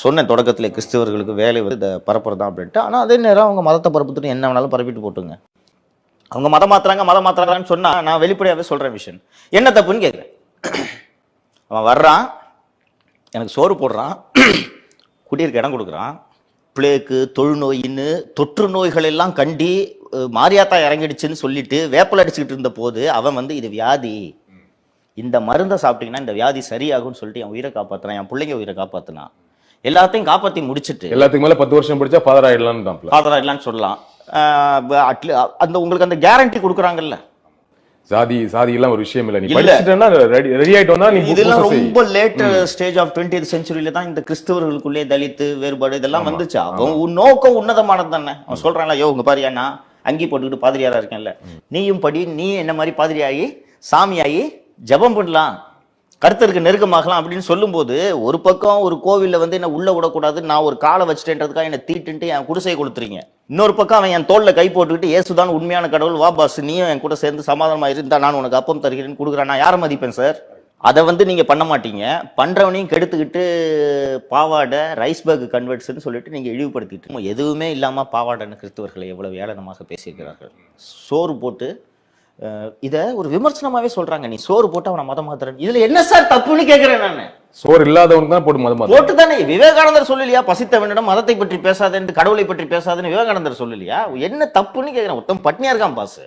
சொன்னேன் தொடக்கத்தில் கிறிஸ்தவர்களுக்கு வேலை வந்து இதை பரப்புறதான் அப்படின்ட்டு. ஆனால் அதே நேரம் அவங்க மதத்தை பரப்புத்துட்டு என்ன வேணாலும் பரப்பிட்டு போட்டுங்க. அவங்க மதம் மாத்துறாங்கன்னு சொன்னா நான் வெளிப்படையாகவே சொல்றேன் விஷயம் என்ன தப்புன்னு கேட்குறேன். அவன் வர்றான், எனக்கு சோறு போடுறான், குடியிருக்க இடம் கொடுக்குறான், பிளேக்கு தொழுநோயின்னு தொற்று நோய்கள் எல்லாம் கண்டி மாரியாத்தா இறங்கிடுச்சுன்னு சொல்லிட்டு வேப்பல் அடிச்சுக்கிட்டு இருந்த போது அவன் வந்து இது வியாதி, இந்த மருந்தை சாப்பிட்டீங்கன்னா இந்த வியாதி சரியாகும்னு சொல்லிட்டு என் உயிரை காப்பாத்தினான், என் பிள்ளைங்க உயிரை காப்பாத்தினான், எல்லாத்தையும் காப்பாற்றி முடிச்சுட்டு எல்லாத்துக்கு மேல 10 வருஷம் படிச்சா ஃபாதர் ஆயிடலாம்னு சொல்லலாம். அந்த உங்களுக்கு அந்த கேரண்டி கொடுக்குறாங்கல்ல. சாதி எல்லாம் ஒரு விஷயம் இல்ல, நீ படிச்சிட்டேன்னா ரெடி ஆயிட்டு வந்தா நீ. இதெல்லாம் ரொம்ப லேட் ஸ்டேஜ் ஆஃப் 20th செஞ்சுரியில தான் இந்த கிறிஸ்தவர்களுக்குள்ளே தலித்து வேறுபாடு இதெல்லாம் வந்துச்சு. அவன் நோக்கம் உன்னதமானது தானே. அவன் சொல்றான்ல, யோ உங்க பாரியா நான் அங்கி போட்டுக்கிட்டு பாதிரியாரா இருக்கேன்ல, நீயும் படி, நீ என்ன மாதிரி பாதிரியாகி சாமியாகி ஜபம் பண்ணலாம், கருத்தருக்கு நெருக்கமாகலாம் அப்படின்னு சொல்லும்போது ஒரு பக்கம் ஒரு கோவில்ல வந்து என்ன உள்ள விடக்கூடாது, நான் ஒரு காலை வச்சுட்டேன்றதுக்காக என்ன தீட்டுன்ட்டு என் குடிசையை கொடுத்துறீங்க. இன்னொரு பக்கம் அவன் என் தோல்ல கை போட்டுக்கிட்டு ஏசுதான் உண்மையான கடவுள், வா பாஸ் நீயும் என் கூட சேர்ந்து சமாதானமா இருந்தா நான் உனக்கு அப்பம் தருகிறேன்னு கொடுக்குறேன். நான் யாரை மதிப்பேன் சார்? அதை வந்து நீங்க பண்ண மாட்டீங்க. பண்றவனையும் கெடுத்துக்கிட்டு பாவாடை ரைஸ்பர்க் கன்வெர்ட்ஸ்ன்னு சொல்லிட்டு நீங்க இழிவுபடுத்திட்டு எதுவுமே இல்லாம பாவாடைன்னு கிறிஸ்தவர்களை எவ்வளவு ஏளனமாக பேசியிருக்கிறார்கள். சோறு போட்டு இதை ஒரு விமர்சனமாவே சொல்றாங்க, நீ சோறு போட்டு அவனை மதம் மாத்துறேன், இதுல என்ன சார் தப்புன்னு கேட்கிறேன் நான். சோறு இல்லாதவனுக்கு தான் போட்டு மதம் போட்டு தானே. விவேகானந்தர் சொல்லலையா பசித்தவனிடம் மதத்தை பற்றி பேசாதேன்னு, கடவுளை பற்றி பேசாதுன்னு விவேகானந்தர் சொல்லலையா? என்ன தப்புன்னு கேட்கிறேன். ஒருத்தன் பட்னியா இருக்கான் பாஸ்,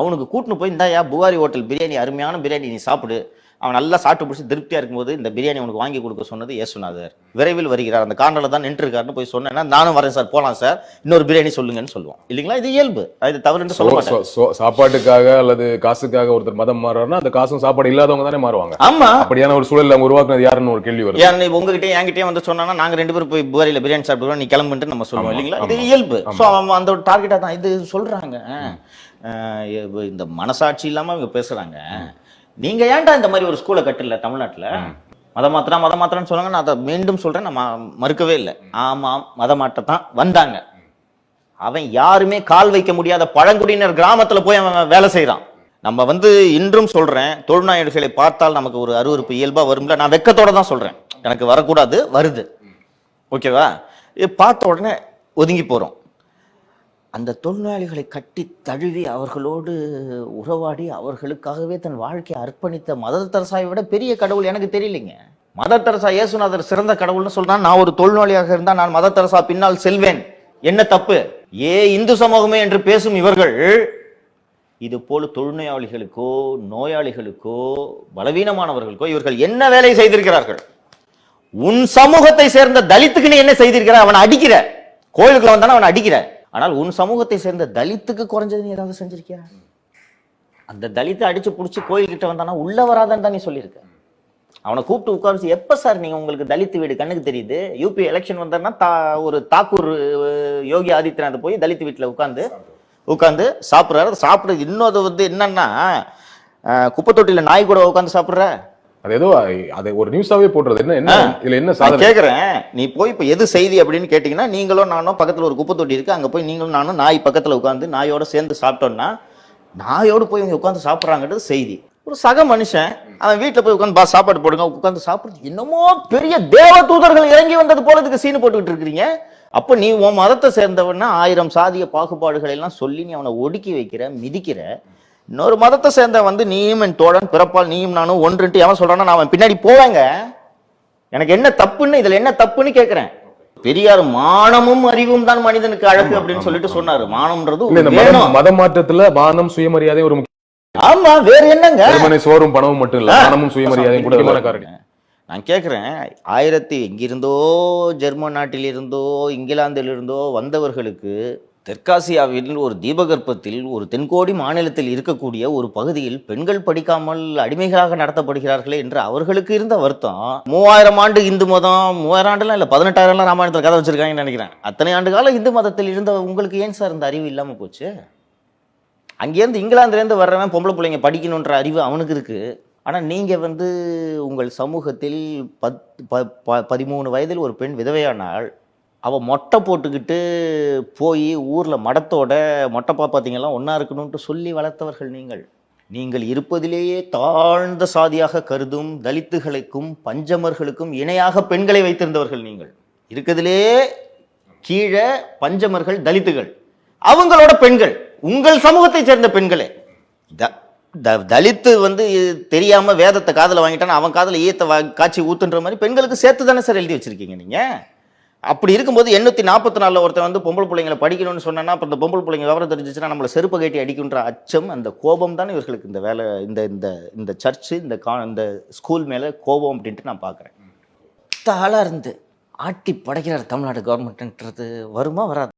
அவனுக்கு கூட்டுன்னு போய் இந்தாயா புகாரி ஹோட்டல் பிரியாணி, அருமையான பிரியாணி, நீ சாப்பிடு. அவன் நல்லா சாப்பிட்டு பிடிச்சி திருப்தியா இருக்கும்போது இந்த பிரியாணி உனக்கு வாங்கி கொடுக்க சொன்னது இயேசுநாதர். விரைவில் வருகிறார், அந்த கார்னர்ல தான் நின்று இருக்காருன்னு போய் சொன்னேன்னா நானும் வரேன் சார், போலாம் சார், இன்னொரு பிரியாணி சொல்லுங்கன்னு சொல்லுவோம் இல்லைங்களா? இது இயல்பு, அது தவறுன்னு சொல்ல மாட்டேன். சாப்பாட்டுக்காக அல்லது காசுக்காக ஒருத்தர் மதம் மாறுறாருன்னா அந்த காசும் சாப்பாடு இல்லாதவங்க தானே மாறுவாங்க. ஆமா, அப்படியான ஒரு சூழல் அவங்க உருவாக்குனது யாருன்னு ஒரு கேள்வி வரும். யாரு உங்ககிட்ட என்கிட்டயே வந்து சொன்னா நாங்க 2 பேரும் போய் புகாரில பிரியாணி சாப்பிடுவோம், நீ கிளம்புன்ட்டு நம்ம சொல்லுவோம் இல்லைங்களா? இது இயல்பு. ஸோ அவன் அந்த ஒரு டார்கெட்டா தான் இது சொல்றாங்க. இந்த மனசாட்சி இல்லாம இவங்க பேசுறாங்க. நீங்க ஏன்டா இந்த மாதிரி ஒரு ஸ்கூலை கட்டல தமிழ்நாட்டுல? மதமாத்திரான்னு சொன்னாங்க. நான் அதை மீண்டும் சொல்றேன், நான் மறுக்கவே இல்லை. ஆமாம், மதமாற்றத்தான் வந்தாங்க. அவன் யாருமே கால் வைக்க முடியாத பழங்குடியினர் கிராமத்துல போய் அவன் வேலை செய்யறான். நம்ம வந்து இன்றும் சொல்றேன், தொழுநாயடிகளை பார்த்தால் நமக்கு ஒரு அருவருப்பு இயல்பா வரும்ல. நான் வெக்கத்தோட தான் சொல்றேன், எனக்கு வரக்கூடாது, வருது, ஓகேவா? பார்த்த உடனே ஒதுங்கி போறோம். அந்த தொழிலாளிகளை கட்டி தழுவி அவர்களோடு உறவாடி அவர்களுக்காகவே தன் வாழ்க்கையை அர்ப்பணித்த மதர் தெரசாவை விட பெரிய கடவுள் எனக்கு தெரியலைங்க. மதர் தெரசா இயேசுநாதர் சிறந்த கடவுள்னு சொல்றான். நான் ஒரு தொழிலாளியாக இருந்தா நான் மதர் தெரசா பின்னால் செல்வேன், என்ன தப்பு? இந்து சமூகமே என்று பேசும் இவர்கள் இது போல தொழுநோயாளிகளுக்கோ நோயாளிகளுக்கோ பலவீனமானவர்களுக்கோ இவர்கள் என்ன வேலை செய்திருக்கிறார்கள்? உன் சமூகத்தை சேர்ந்த தலித்துக்கு நீ என்ன செய்திருக்கிற? அவனை அடிக்கிற, கோயிலுக்குள்ள வந்தானே அவனை அடிக்கிற. ஆனால் உன் சமூகத்தை சேர்ந்த தலித்துக்கு குறைஞ்சது நீ ஏதாவது செஞ்சிருக்கியா? அந்த தலித்தை அடிச்சு புடிச்சு கோயில்கிட்ட வந்தானா உள்ள வராதன்னு தான் நீ சொல்லியிருக்க. அவனை கூப்பிட்டு உட்கார்ந்து, எப்ப சார் நீங்க உங்களுக்கு தலித்து வீடு கண்ணுக்கு தெரியுது? யூபி எலெக்ஷன் வந்தாருன்னா ஒரு தாக்கூர் யோகி ஆதித்யநாத் போய் தலித்து வீட்டுல உட்காந்து சாப்பிடுறாரு. சாப்பிடுறது இன்னொரு வந்து என்னன்னா, குப்பை தொட்டில நாய் கூட உட்காந்து சாப்பிடுற. அது ஏதோ அது ஒரு நியூஸாவே போடுறது. என்ன இதுல என்ன சாதனை கேக்குறேன். நீ போய் இப்ப எது செய்தி அப்படின்னு கேட்டீங்கன்னா, நீங்களும் நானும் பக்கத்துல ஒரு குப்பை தொட்டி இருக்கு, அங்க போய் நீங்களும் நானும் நாய் பக்கத்துல உட்காந்து நாயோட சேர்ந்து சாப்பிட்டோம்னா, நாயோடு போய் இவங்க உட்காந்து சாப்பிட்றாங்கிறது செய்தி. ஒரு சக மனுஷன் அவன் வீட்டுல போய் உட்காந்து சாப்பாடு போடுங்க உட்காந்து சாப்பிடுறது என்னமோ பெரிய தேவ தூதர்கள் இறங்கி வந்தது போல இதுக்கு சீனு போட்டுக்கிட்டு இருக்கிறீங்க. அப்ப நீ உன் மதத்தை சேர்ந்தவன்னா 1000 சாதிய பாகுபாடுகளை எல்லாம் சொல்லி நீ அவனை ஒடுக்கி வைக்கிற, மிதிக்கிற. இன்னொரு மதத்தை சேர்ந்த வந்து நீயும் என் தோழன் பிறப்பால் நீயும் நானும் ஒன்றுட்டு எவன் சொல்றான்னா நான் அவன் பின்னாடி போவேங்க. எனக்கு என்ன தப்புன்னு, இதுல என்ன தப்புன்னு கேட்கிறேன். பெரியார் மானமும் அறிவும் தான் மனிதனுக்கு அழகு அப்படின்னு சொல்லிட்டு சொன்னாரு. மானம்ன்றது மத மாற்றத்துல மானம் சுயமரியாதை ஒரு முக்கிய. ஆமா, வேற என்னங்க? சோறும் பணமும் மட்டும் இல்ல, மானமும் சுயமரியாதையும் கூட. நான் கேட்கிறேன், எங்கிருந்தோ ஜெர்மன் நாட்டிலிருந்தோ இங்கிலாந்திலிருந்தோ வந்தவர்களுக்கு தெற்காசியாவில் ஒரு தீபகற்பத்தில் ஒரு தென்கோடி மாநிலத்தில் இருக்கக்கூடிய ஒரு பகுதியில் பெண்கள் படிக்காமல் அடிமைகளாக நடத்தப்படுகிறார்களே என்று அவர்களுக்கு இருந்த வருத்தம். 3000 ஆண்டு இந்து மதம், 3000 ஆண்டுலாம் இல்ல, 18,000 ராமாயணத்தில் கதை வச்சிருக்காங்கன்னு நினைக்கிறேன். அத்தனை ஆண்டு காலம் இந்து மதத்தில் இருந்த உங்களுக்கு ஏன் சார் இந்த அறிவு இல்லாம போச்சு? அங்கேருந்து இங்கிலாந்துலேருந்து வர்றவன் பொம்பளை பிள்ளைங்க படிக்கணுன்ற அறிவு அவனுக்கு இருக்கு. ஆனா நீங்க வந்து உங்கள் சமூகத்தில் 13 வயதில் ஒரு பெண் விதவையானால் அவள் மொட்டை போட்டுக்கிட்டு போய் ஊரில் மடத்தோட மொட்டைப்பா பார்த்தீங்கன்னா ஒன்றா இருக்கணும்ட்டு சொல்லி வளர்த்தவர்கள் நீங்கள் இருப்பதிலேயே தாழ்ந்த சாதியாக கருதும் தலித்துகளுக்கும் பஞ்சமர்களுக்கும் இணையாக பெண்களை வைத்திருந்தவர்கள் நீங்கள். இருக்கிறதுலே கீழே பஞ்சமர்கள் தலித்துகள், அவங்களோட பெண்கள், உங்கள் சமூகத்தை சேர்ந்த பெண்களே. தலித்து வந்து தெரியாம வேதத்தை காதுல வாங்கிட்டான்னு அவன் காதுல ஈயத்தை காய்ச்சி ஊத்துன்ற மாதிரி பெண்களுக்கு சேர்த்து தானே சார் எழுதி வச்சிருக்கீங்க நீங்க. அப்படி இருக்கும்போது 844 ஒருத்தன் வந்து பொம்பளை பிள்ளைங்களை படிக்கணும்னு சொன்னா, அப்ப இந்த பொம்பளை பிள்ளைங்க விவரம் தெரிஞ்சிச்சுன்னா நம்மளை செருப்பு கட்டி அடிக்குன்ற அச்சம், அந்த கோபம் தானே இவர்களுக்கு இந்த வேலை, இந்த இந்த இந்த சர்ச்சு, இந்த ஸ்கூல் மேல கோபம் அப்படின்ட்டு நான் பாக்குறேன். ஆளா இருந்து ஆட்டி படைக்கிறார் தமிழ்நாடு கவர்மெண்ட்ன்றது வருமா வராது?